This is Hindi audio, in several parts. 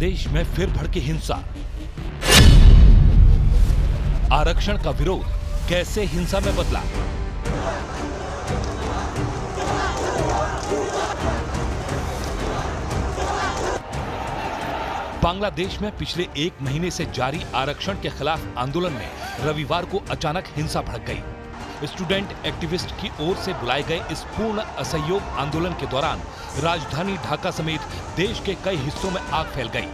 बांग्लादेश में फिर भड़की हिंसा। आरक्षण का विरोध कैसे हिंसा में बदला। बांग्लादेश में पिछले 1 महीने से जारी आरक्षण के खिलाफ आंदोलन में रविवार को अचानक हिंसा भड़क गई। स्टूडेंट एक्टिविस्ट की ओर से बुलाए गए इस पूर्ण असहयोग आंदोलन के दौरान राजधानी ढाका समेत देश के कई हिस्सों में आग फैल गई।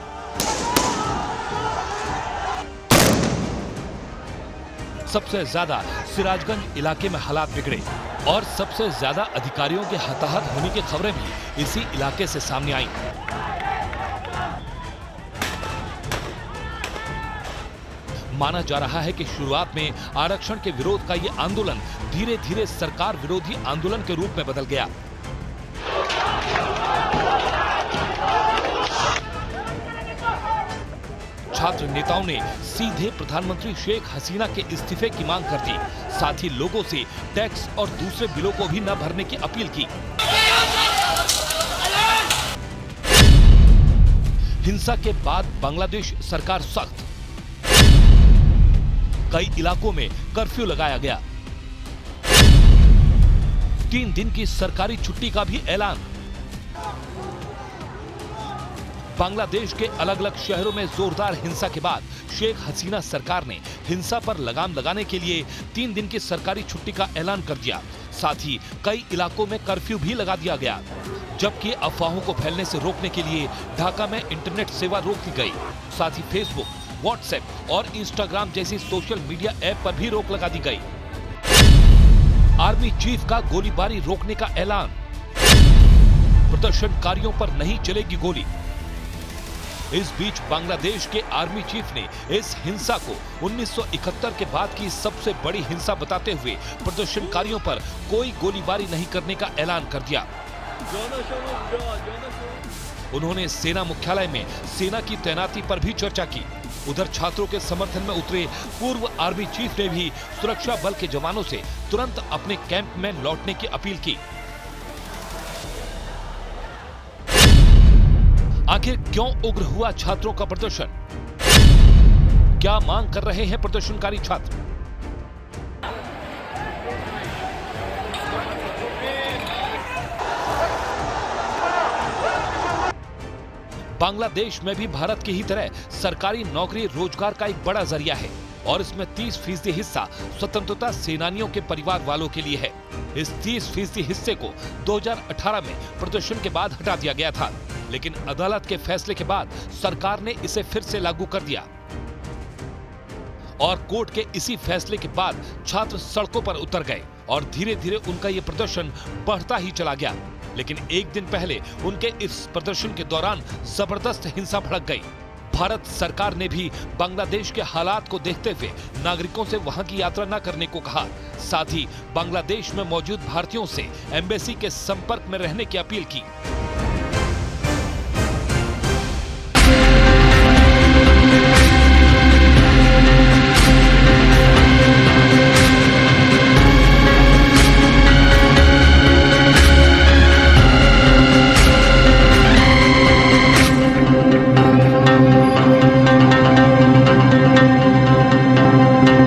सबसे ज्यादा सिराजगंज इलाके में हालात बिगड़े और सबसे ज्यादा अधिकारियों के हताहत होने की खबरें भी इसी इलाके से सामने आईं। माना जा रहा है कि शुरुआत में आरक्षण के विरोध का ये आंदोलन धीरे धीरे सरकार विरोधी आंदोलन के रूप में बदल गया। छात्र नेताओं ने सीधे प्रधानमंत्री शेख हसीना के इस्तीफे की मांग कर दी। साथ ही लोगों से टैक्स और दूसरे बिलों को भी न भरने की अपील की। हिंसा के बाद बांग्लादेश सरकार सख्त, कई इलाकों में कर्फ्यू लगाया गया। 3 दिन की सरकारी छुट्टी का भी ऐलान। बांग्लादेश के अलग अलग शहरों में जोरदार हिंसा के बाद शेख हसीना सरकार ने हिंसा पर लगाम लगाने के लिए 3 दिन की सरकारी छुट्टी का ऐलान कर दिया। साथ ही कई इलाकों में कर्फ्यू भी लगा दिया गया, जबकि अफवाहों को फैलने से रोकने के लिए ढाका में इंटरनेट सेवा रोक दी गई। साथ ही फेसबुक, व्हाट्सएप और इंस्टाग्राम जैसी सोशल मीडिया ऐप पर भी रोक लगा दी गई। आर्मी चीफ का गोलीबारी रोकने का ऐलान। प्रदर्शनकारियों पर नहीं चलेगी गोली। इस बीच बांग्लादेश के आर्मी चीफ ने इस हिंसा को 1971 के बाद की सबसे बड़ी हिंसा बताते हुए प्रदर्शनकारियों पर कोई गोलीबारी नहीं करने का ऐलान कर दिया। उन्होंने सेना मुख्यालय में सेना की तैनाती पर भी चर्चा की। उधर छात्रों के समर्थन में उतरे पूर्व आर्मी चीफ ने भी सुरक्षा बल के जवानों से तुरंत अपने कैंप में लौटने की अपील की। आखिर क्यों उग्र हुआ छात्रों का प्रदर्शन? क्या मांग कर रहे हैं प्रदर्शनकारी छात्र? बांग्लादेश में भी भारत की ही तरह सरकारी नौकरी रोजगार का एक बड़ा जरिया है और इसमें 30% हिस्सा स्वतंत्रता सेनानियों के परिवार वालों के लिए है। इस 30% हिस्से को 2018 में प्रदर्शन के बाद हटा दिया गया था, लेकिन अदालत के फैसले के बाद सरकार ने इसे फिर से लागू कर दिया और कोर्ट के इसी फैसले के बाद छात्र सड़कों पर उतर गए और धीरे धीरे उनका ये प्रदर्शन बढ़ता ही चला गया। लेकिन एक दिन पहले उनके इस प्रदर्शन के दौरान जबरदस्त हिंसा भड़क गई। भारत सरकार ने भी बांग्लादेश के हालात को देखते हुए नागरिकों से वहां की यात्रा न करने को कहा। साथ ही बांग्लादेश में मौजूद भारतीयों से एम्बेसी के संपर्क में रहने की अपील की।